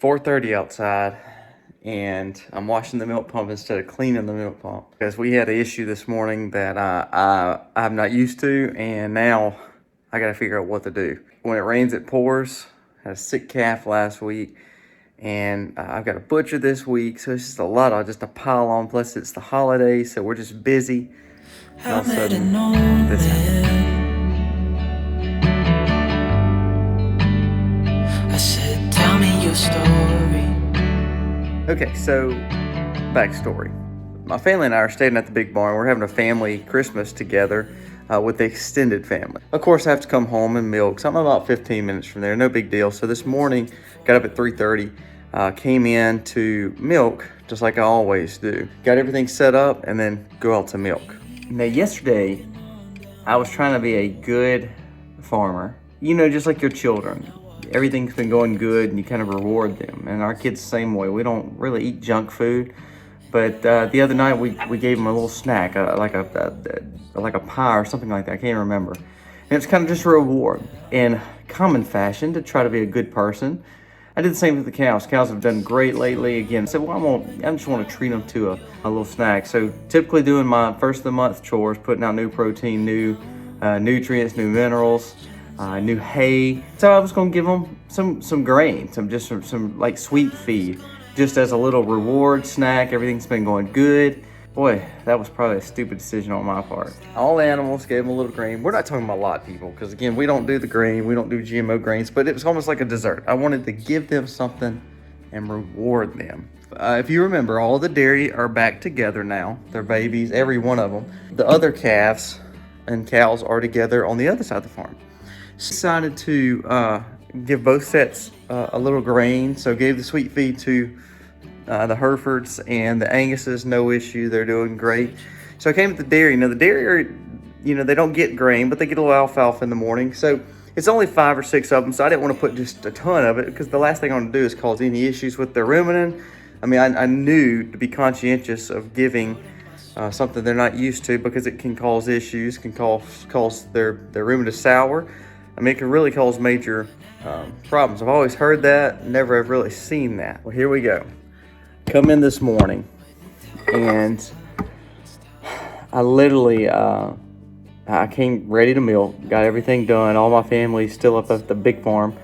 4:30 outside, and I'm washing the milk pump instead of cleaning the milk pump because we had an issue this morning that I'm not used to, and now I got to figure out what to do. When it rains, it pours. Had a sick calf last week, and I've got a butcher this week, so it's just a lot of just a pile on. Plus, it's the holidays, so we're just busy. And all of a sudden, this happened. I said, tell me your story. Okay, so backstory. My family and I are staying at the big barn. We're having a family Christmas together with the extended family. Of course, I have to come home and milk. So I'm about 15 minutes from there, no big deal. So this morning, got up at 3:30, came in to milk, just like I always do. Got everything set up and then go out to milk. Now, yesterday, I was trying to be a good farmer. You know, just like your children. Everything's been going good and you kind of reward them. And our kids the same way. We don't really eat junk food. But the other night we gave them a little snack, like a pie or something like that. I can't remember. And it's kind of just a reward in common fashion to try to be a good person. I did the same with the cows. Cows have done great lately. Again, I said, well, I just want to treat them to a little snack. So typically doing my first of the month chores, putting out new protein, new nutrients, new minerals, new hay. So I was going to give them some grain, some like sweet feed, just as a little reward snack. Everything's been going good. Boy, that was probably a stupid decision on my part. All animals gave them a little grain. We're not talking about a lot, people, because again, we don't do the grain, we don't do GMO grains, but it was almost like a dessert. I wanted to give them something and reward them. If you remember, all the dairy are back together now. They're babies, every one of them. The other calves and cows are together on the other side of the farm. Decided to give both sets a little grain, so gave the sweet feed to the Herefords and the Anguses, no issue. They're doing great. So I came to the dairy. Now the dairy are, they don't get grain, but they get a little alfalfa in the morning. So it's only 5 or 6 of them. So I didn't want to put just a ton of it because the last thing I want to do is cause any issues with their ruminant. I mean, I knew to be conscientious of giving something they're not used to because it can cause issues, can cause their rumen to sour. I mean, it can really cause major problems. I've always heard that, never have really seen that. Well, here we go. Come in this morning, and I literally, I came ready to milk, got everything done. All my family's still up at the big farm.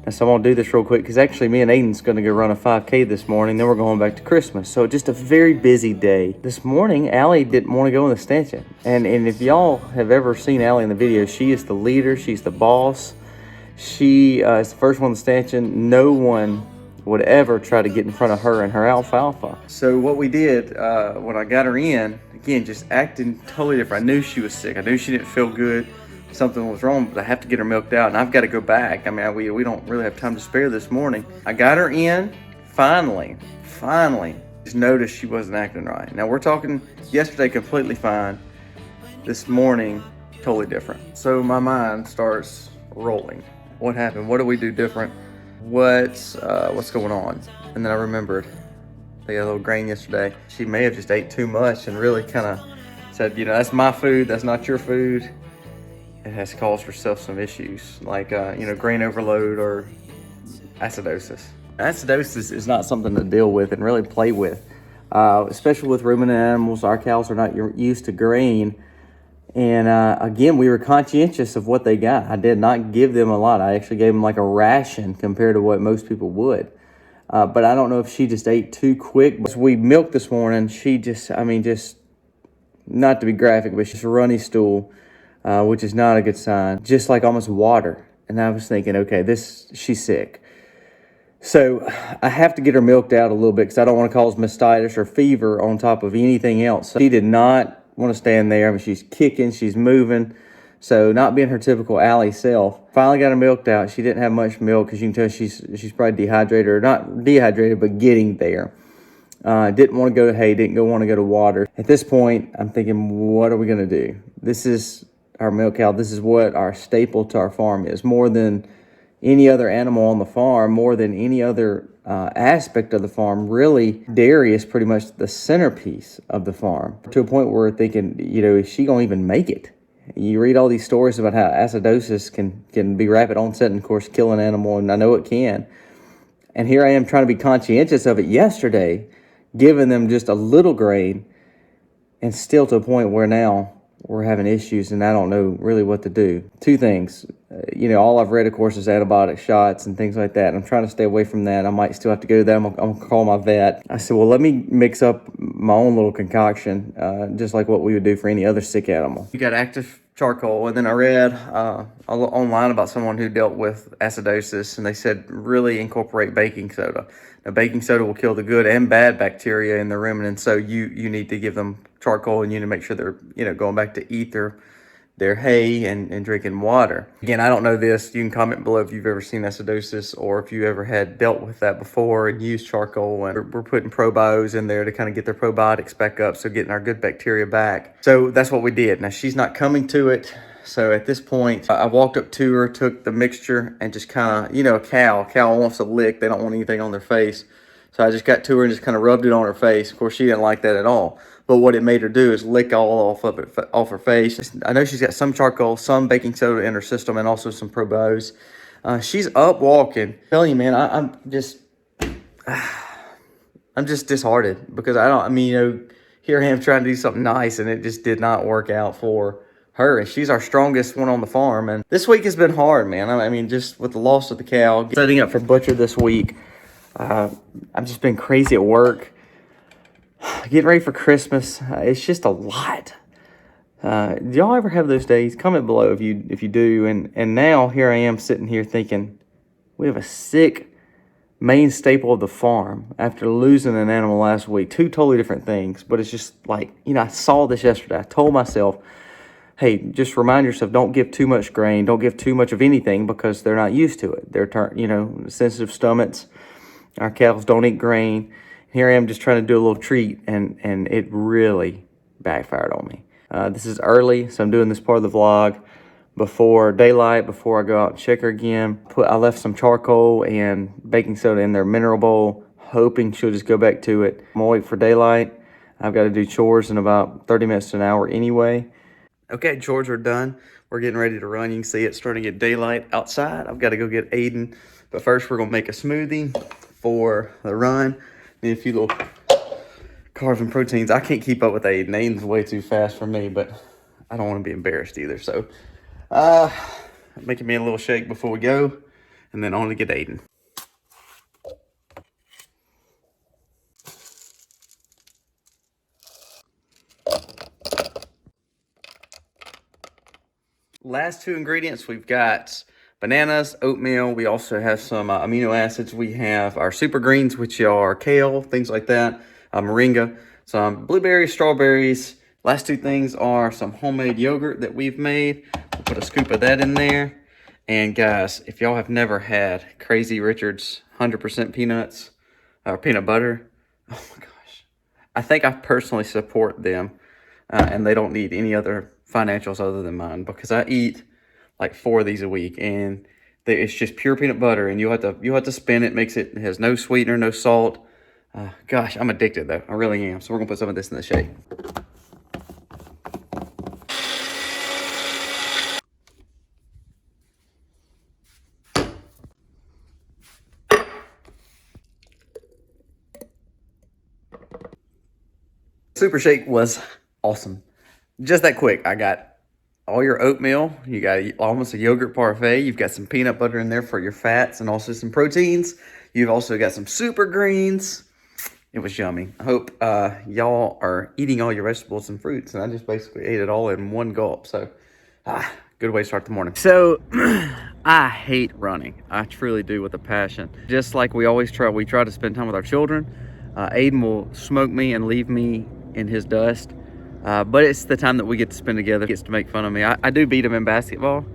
And so I'm going to do this real quick because actually me and Aiden's going to go run a 5K this morning. Then we're going back to Christmas. So just a very busy day. This morning, Allie didn't want to go in the stanchion. And if y'all have ever seen Allie in the video, she is the leader. She's the boss. She is the first one in the stanchion. No one would ever try to get in front of her and her alfalfa. So what we did when I got her in, again, just acting totally different. I knew she was sick. I knew she didn't feel good. Something was wrong, but I have to get her milked out, and I've got to go back. I mean, we don't really have time to spare this morning. I got her in, finally, just noticed she wasn't acting right. Now, we're talking yesterday completely fine. This morning, totally different. So my mind starts rolling. What happened? What do we do different? What's going on? And then I remembered they got a little grain yesterday. She may have just ate too much and really kind of said, that's my food, that's not your food. It has caused herself some issues like, grain overload or acidosis. Acidosis is not something to deal with and really play with, especially with ruminant animals. Our cows are not used to grain. And again, we were conscientious of what they got. I did not give them a lot. I actually gave them like a ration compared to what most people would. But I don't know if she just ate too quick. As we milked this morning, she just not to be graphic, but she's a runny stool. Which is not a good sign, just like almost water. And I was thinking, okay, she's sick. So I have to get her milked out a little bit because I don't want to cause mastitis or fever on top of anything else. So she did not want to stand there. I mean, she's kicking, she's moving. So not being her typical Allie self. Finally got her milked out. She didn't have much milk because you can tell she's probably dehydrated, or not dehydrated, but getting there. Didn't want to go to hay, didn't want to go to water. At this point, I'm thinking, what are we going to do? This is our milk cow. This is what our staple to our farm is. More than any other animal on the farm, more than any other aspect of the farm, really, dairy is pretty much the centerpiece of the farm. To a point where we're thinking, is she going to even make it? You read all these stories about how acidosis can be rapid onset and, of course, kill an animal, and I know it can. And here I am trying to be conscientious of it yesterday, giving them just a little grain, and still to a point where now we're having issues and I don't know really what to do. Two things. All I've read, of course, is antibiotic shots and things like that. And I'm trying to stay away from that. I might still have to go to that. I'm going to call my vet. I said, well, let me mix up my own little concoction, just like what we would do for any other sick animal. You got active charcoal. And then I read online about someone who dealt with acidosis, and they said really incorporate baking soda. Now, baking soda will kill the good and bad bacteria in the ruminants, so you need to give them charcoal, and you need to make sure they're going back to eat their hay and drinking water. Again, I don't know this. You can comment below if you've ever seen acidosis or if you ever had dealt with that before and used charcoal. And we're putting probiotics in there to kind of get their probiotics back up, so getting our good bacteria back. So that's what we did. Now, she's not coming to it. So at this point, I walked up to her, took the mixture, and just kind of, a cow wants to lick. They don't want anything on their face. So I just got to her and just kind of rubbed it on her face. Of course, she didn't like that at all. But what it made her do is lick all off her face. I know she's got some charcoal, some baking soda in her system, and also some probos. She's up walking. I'm telling you, man, I'm just disheartened because here I am trying to do something nice, and it just did not work out for her. And she's our strongest one on the farm. And this week has been hard, man. Just with the loss of the cow, setting up for butcher this week. I've just been crazy at work, getting ready for Christmas. It's just a lot. Do y'all ever have those days? Comment below if you do. And now here I am sitting here thinking, we have a sick main staple of the farm after losing an animal last week. Two totally different things, but it's just like, I saw this yesterday. I told myself, hey, just remind yourself, don't give too much grain, don't give too much of anything because they're not used to it. They're sensitive stomachs. Our cows don't eat grain. Here I am just trying to do a little treat, and it really backfired on me. This is early, so I'm doing this part of the vlog before daylight, before I go out and check her again. I left some charcoal and baking soda in their mineral bowl, hoping she'll just go back to it. I'm gonna wait for daylight. I've got to do chores in about 30 minutes to an hour anyway. Okay, chores are done. We're getting ready to run. You can see it's starting to get daylight outside. I've got to go get Aiden, but first we're gonna make a smoothie for the run. Need a few little carbs and proteins. I can't keep up with Aiden. Aiden's way too fast for me, but I don't want to be embarrassed either. So, making me a little shake before we go, and then on to get Aiden. Last two ingredients, we've got bananas, oatmeal. We also have some amino acids. We have our super greens, which are kale, things like that, moringa, some blueberries, strawberries. Last two things are some homemade yogurt that we've made. We'll put a scoop of that in there. And guys, if y'all have never had Crazy Richard's 100% peanuts or peanut butter, oh my gosh. I think I personally support them, and they don't need any other financials other than mine, because I eat like 4 of these a week, and it's just pure peanut butter, and you have to spin it. It has no sweetener, no salt. Gosh, I'm addicted though. I really am. So we're gonna put some of this in the shake. Super shake was awesome. Just that quick. I got all your oatmeal, you got almost a yogurt parfait, you've got some peanut butter in there for your fats and also some proteins. You've also got some super greens. It was yummy. I hope y'all are eating all your vegetables and fruits, and I just basically ate it all in one gulp. So, good way to start the morning. So, I hate running. I truly do, with a passion. Just like we always try, we try to spend time with our children. Aiden will smoke me and leave me in his dust. But it's the time that we get to spend together. He gets to make fun of me. I do beat him in basketball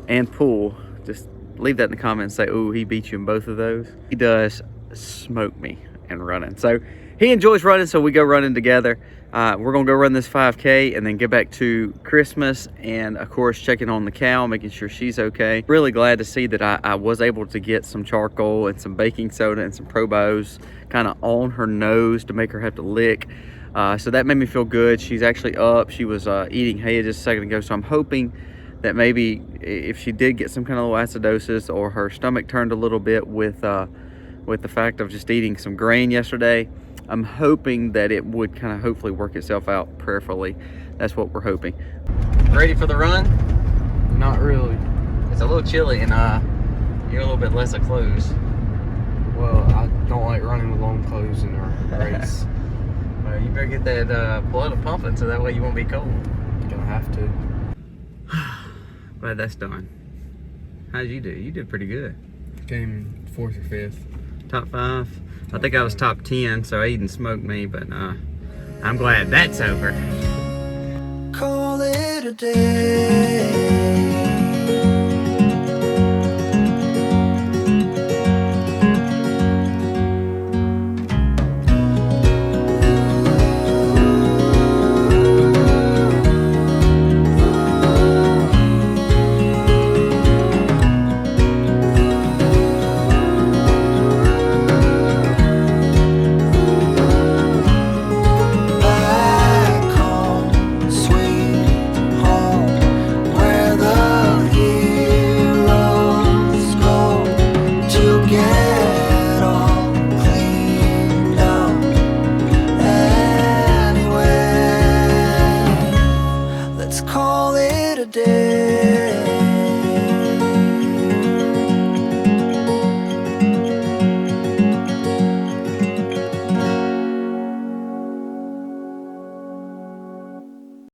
and pool. Just leave that in the comments. Say, oh, he beat you in both of those. He does smoke me in running. So he enjoys running, so we go running together. We're going to go run this 5K and then get back to Christmas. And, of course, checking on the cow, making sure she's okay. Really glad to see that I was able to get some charcoal and some baking soda and some probos kind of on her nose to make her have to lick. So that made me feel good. She's actually up. She was eating hay just a second ago. So I'm hoping that maybe if she did get some kind of little acidosis, or her stomach turned a little bit with with the fact of just eating some grain yesterday, I'm hoping that it would kind of hopefully work itself out prayerfully. That's what we're hoping. Ready for the run? Not really. It's a little chilly and you're a little bit less of clothes. Well, I don't like running with long clothes in a race. Well, you better get that blood pumping so that way you won't be cold. Gonna have to. Glad that's done. How'd you do? You did pretty good. Came 4th or 5th. Top 5? I think I was top 10, so Aiden smoked me, but I'm glad that's over. Call it a day.